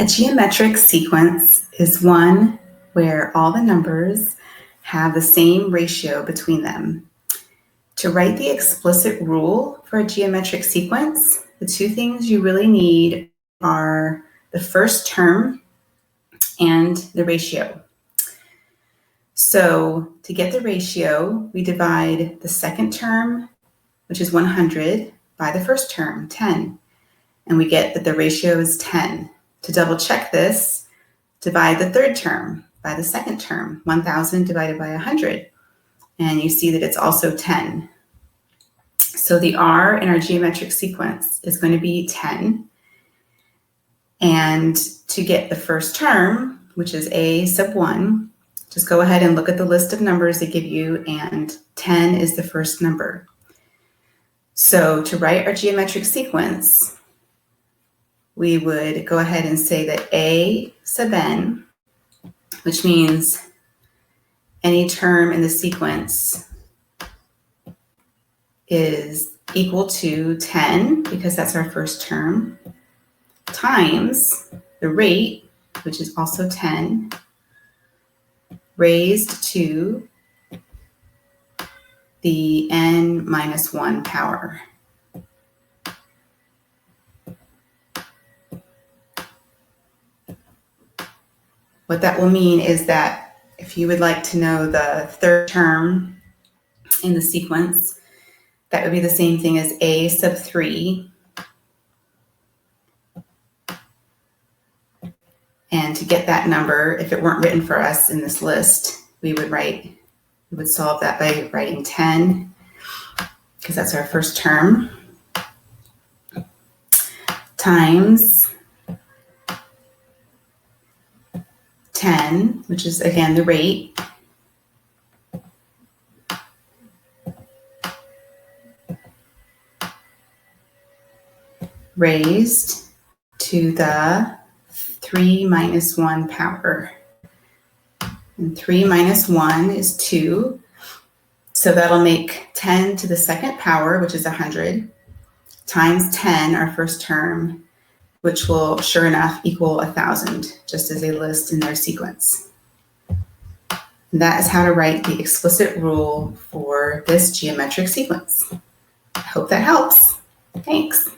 A geometric sequence is one where all the numbers have the same ratio between them. To write the explicit rule for a geometric sequence, the two things you really need are the first term and the ratio. So to get the ratio, we divide the second term, which is 100, by the first term, 10, and we get that the ratio is 10. To double check this, divide the third term by the second term, 1,000 divided by 100, and you see that it's also 10. So the R in our geometric sequence is going to be 10. And to get the first term, which is a sub 1, just go ahead and look at the list of numbers they give you, and 10 is the first number. So to write our geometric sequence, we would go ahead and say that a sub n, which means any term in the sequence, is equal to 10, because that's our first term, times the rate, which is also 10, raised to the n minus 1 power. What that will mean is that if you would like to know the third term in the sequence, that would be the same thing as a sub 3. And to get that number, if it weren't written for us in this list, we would solve that by writing 10, because that's our first term, times 10, which is again the rate, raised to the 3 minus 1 power. And 3 minus 1 is 2. So that'll make 10 to the second power, which is 100, times 10, our first term, which will, sure enough, equal 1,000, just as they list in their sequence. And that is how to write the explicit rule for this geometric sequence. I hope that helps. Thanks.